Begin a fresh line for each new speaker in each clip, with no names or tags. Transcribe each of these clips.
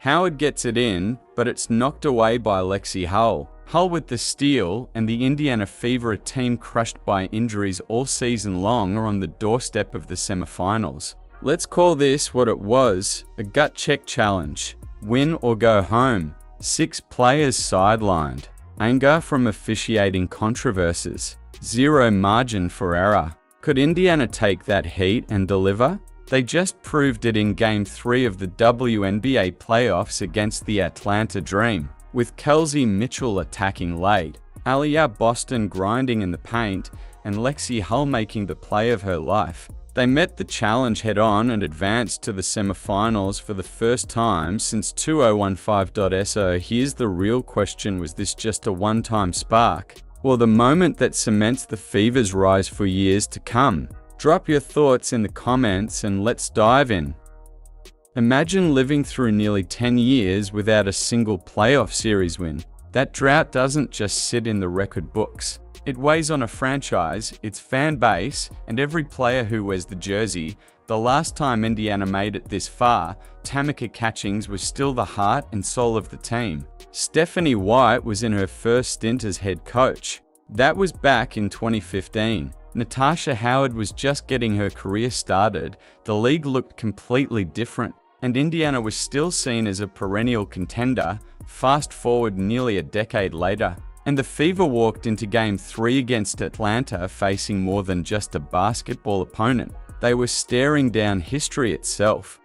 Howard gets it in, but it's knocked away by Lexie Hull. Hull with the steal, and the Indiana Fever, a team crushed by injuries all season long, are on the doorstep of the semifinals. Let's call this what it was, a gut check challenge. Win or go home. 6 players sidelined. Anger from officiating controversies. Zero margin for error. Could Indiana take that heat and deliver? They just proved it in Game 3 of the WNBA playoffs against the Atlanta Dream, with Kelsey Mitchell attacking late, Aaliyah Boston grinding in the paint, and Lexie Hull making the play of her life. They met the challenge head-on and advanced to the semifinals for the first time since 2015. Here's the real question: was this just a one-time spark, or the moment that cements the Fever's rise for years to come? Drop your thoughts in the comments and let's dive in. Imagine living through nearly 10 years without a single playoff series win. That drought doesn't just sit in the record books. It weighs on a franchise, its fan base, and every player who wears the jersey. The last time Indiana made it this far, Tamika Catchings was still the heart and soul of the team. Stephanie White was in her first stint as head coach. That was back in 2015. Natasha Howard was just getting her career started. The league looked completely different, and Indiana was still seen as a perennial contender. Fast forward nearly a decade later, and the Fever walked into Game 3 against Atlanta facing more than just a basketball opponent. They were staring down history itself.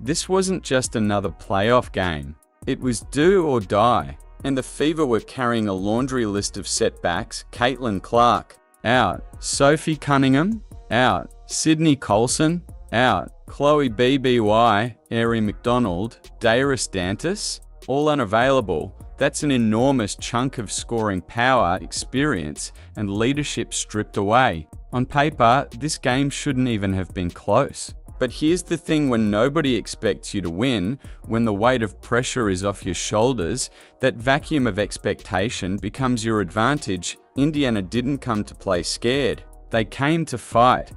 This wasn't just another playoff game. It was do or die, and the Fever were carrying a laundry list of setbacks. Caitlin Clark, out. Sophie Cunningham, out. Sydney Colson, out. Chloe BBY, Aerie McDonald, Dairis Dantas, all unavailable. That's an enormous chunk of scoring power, experience, and leadership stripped away. On paper, this game shouldn't even have been close. But here's the thing: when nobody expects you to win, when the weight of pressure is off your shoulders, that vacuum of expectation becomes your advantage. Indiana didn't come to play scared. They came to fight.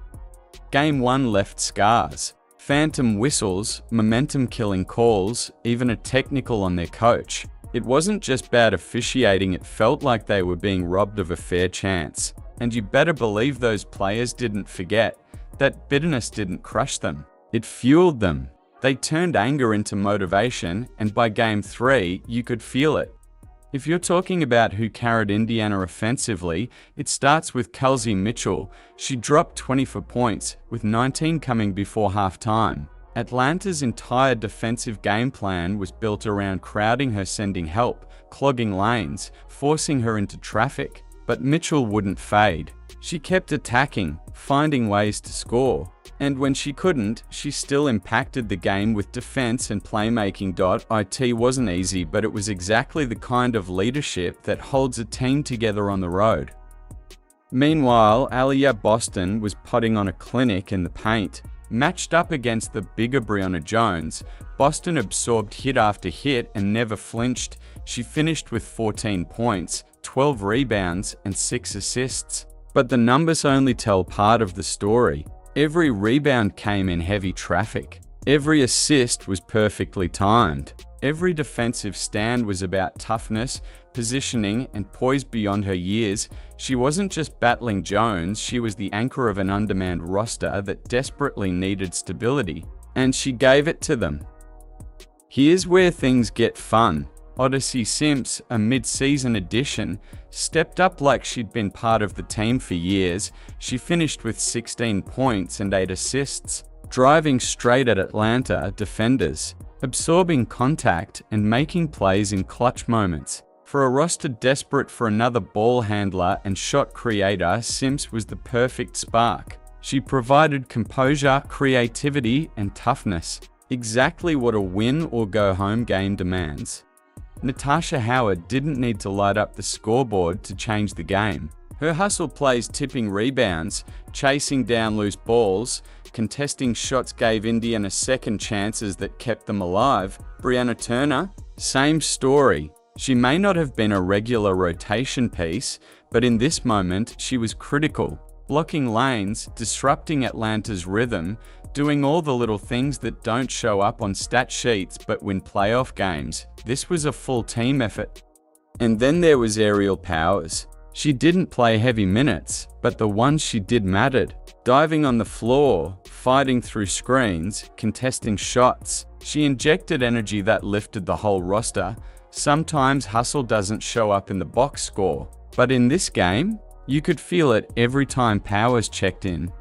Game 1 left scars. Phantom whistles, momentum-killing calls, even a technical on their coach. It wasn't just bad officiating, it felt like they were being robbed of a fair chance. And you better believe those players didn't forget. That bitterness didn't crush them. It fueled them. They turned anger into motivation, and by Game 3, you could feel it. If you're talking about who carried Indiana offensively, it starts with Kelsey Mitchell. She dropped 24 points, with 19 coming before halftime. Atlanta's entire defensive game plan was built around crowding her, sending help, clogging lanes, forcing her into traffic. But Mitchell wouldn't fade. She kept attacking, finding ways to score. And when she couldn't, she still impacted the game with defense and playmaking. It wasn't easy, but it was exactly the kind of leadership that holds a team together on the road. Meanwhile, Aaliyah Boston was putting on a clinic in the paint. Matched up against the bigger Brianna Jones, Boston absorbed hit after hit and never flinched. She finished with 14 points, 12 rebounds, and 6 assists. But the numbers only tell part of the story. Every rebound came in heavy traffic. Every assist was perfectly timed. Every defensive stand was about toughness, positioning, and poise beyond her years. She wasn't just battling Jones, she was the anchor of an undermanned roster that desperately needed stability. And she gave it to them. Here's where things get fun. Odyssey Sims, a mid-season addition, stepped up like she'd been part of the team for years. She finished with 16 points and 8 assists, driving straight at Atlanta defenders, absorbing contact and making plays in clutch moments. For a roster desperate for another ball handler and shot creator, Sims was the perfect spark. She provided composure, creativity, and toughness, exactly what a win or go home game demands. Natasha Howard didn't need to light up the scoreboard to change the game. Her hustle plays, tipping rebounds, chasing down loose balls, contesting shots gave Indiana second chances that kept them alive. Brianna Turner, same story. She may not have been a regular rotation piece, but in this moment she was critical, blocking lanes, disrupting Atlanta's rhythm, doing all the little things that don't show up on stat sheets but win playoff games. This was a full team effort. And then there was Aerial Powers. She didn't play heavy minutes, but the ones she did mattered. Diving on the floor, fighting through screens, contesting shots. She injected energy that lifted the whole roster. Sometimes hustle doesn't show up in the box score, but in this game, you could feel it every time Powers checked in.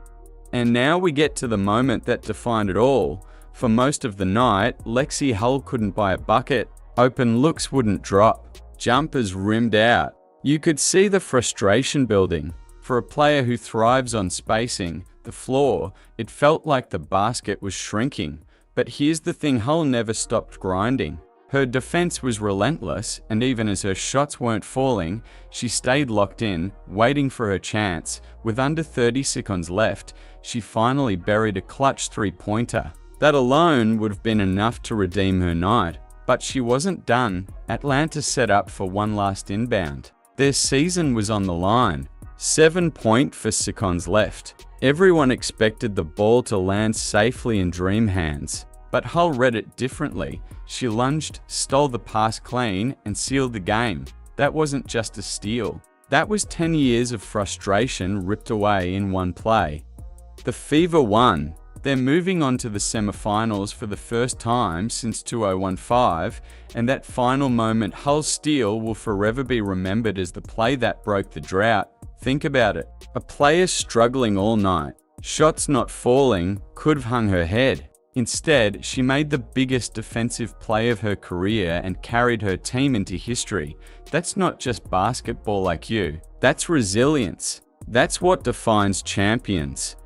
And now we get to the moment that defined it all. For most of the night, Lexie Hull couldn't buy a bucket, open looks wouldn't drop, jumpers rimmed out. You could see the frustration building. For a player who thrives on spacing the floor, it felt like the basket was shrinking. But here's the thing, Hull never stopped grinding. Her defense was relentless, and even as her shots weren't falling, she stayed locked in, waiting for her chance. With under 30 seconds left, she finally buried a clutch three-pointer. That alone would have been enough to redeem her night. But she wasn't done. Atlanta set up for one last inbound. Their season was on the line. 7.4 seconds left. Everyone expected the ball to land safely in Dream hands. But Hull read it differently. She lunged, stole the pass clean, and sealed the game. That wasn't just a steal. That was 10 years of frustration ripped away in one play. The Fever won. They're moving on to the semifinals for the first time since 2015, and that final moment, Hull's steal, will forever be remembered as the play that broke the drought. Think about it. A player struggling all night, shots not falling, could have hung her head. Instead, she made the biggest defensive play of her career and carried her team into history. That's not just basketball IQ. That's resilience. That's what defines champions.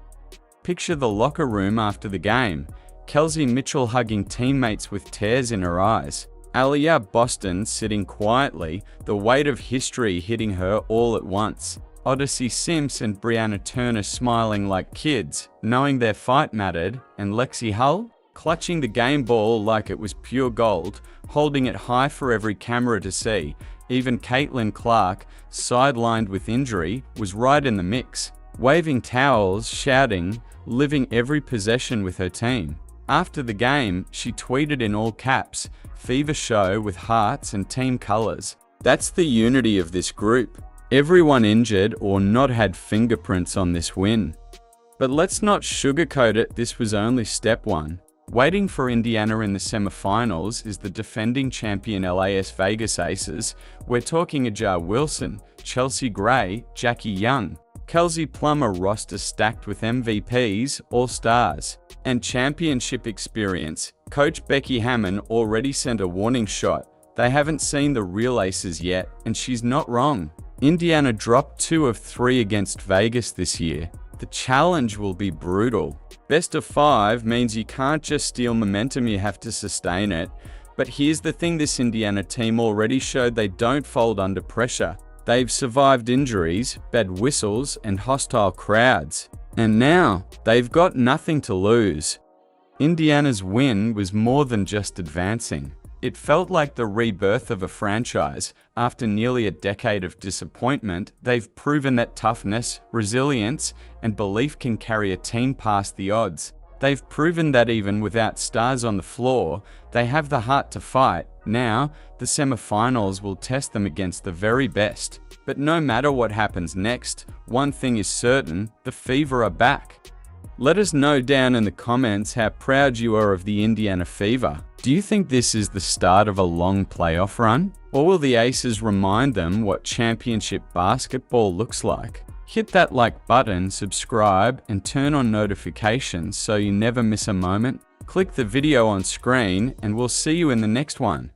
Picture the locker room after the game. Kelsey Mitchell hugging teammates with tears in her eyes. Aaliyah Boston sitting quietly, the weight of history hitting her all at once. Odyssey Sims and Brianna Turner smiling like kids, knowing their fight mattered, and Lexie Hull clutching the game ball like it was pure gold, holding it high for every camera to see. Even Caitlin Clark, sidelined with injury, was right in the mix, waving towels, shouting, living every possession with her team. After the game, she tweeted in all caps, "Fever show with hearts and team colors." That's the unity of this group. Everyone injured or not had fingerprints on this win. But let's not sugarcoat it, this was only step one. Waiting for Indiana in the semifinals is the defending champion LAS Vegas Aces. We're talking Ajar Wilson, Chelsea Gray, Jackie Young, Kelsey Plummer roster stacked with MVPs, All-Stars, and championship experience. Coach Becky Hammon already sent a warning shot. They haven't seen the real Aces yet, and she's not wrong. Indiana dropped 2 of 3 against Vegas this year. The challenge will be brutal. Best of 5 means you can't just steal momentum, you have to sustain it. But here's the thing, this Indiana team already showed they don't fold under pressure. They've survived injuries, bad whistles, and hostile crowds. And now, they've got nothing to lose. Indiana's win was more than just advancing. It felt like the rebirth of a franchise. After nearly a decade of disappointment, they've proven that toughness, resilience, and belief can carry a team past the odds. They've proven that even without stars on the floor, they have the heart to fight. Now, the semifinals will test them against the very best. But no matter what happens next, one thing is certain, the Fever are back. Let us know down in the comments how proud you are of the Indiana Fever. Do you think this is the start of a long playoff run? Or will the Aces remind them what championship basketball looks like? Hit that like button, subscribe, and turn on notifications so you never miss a moment. Click the video on screen and we'll see you in the next one.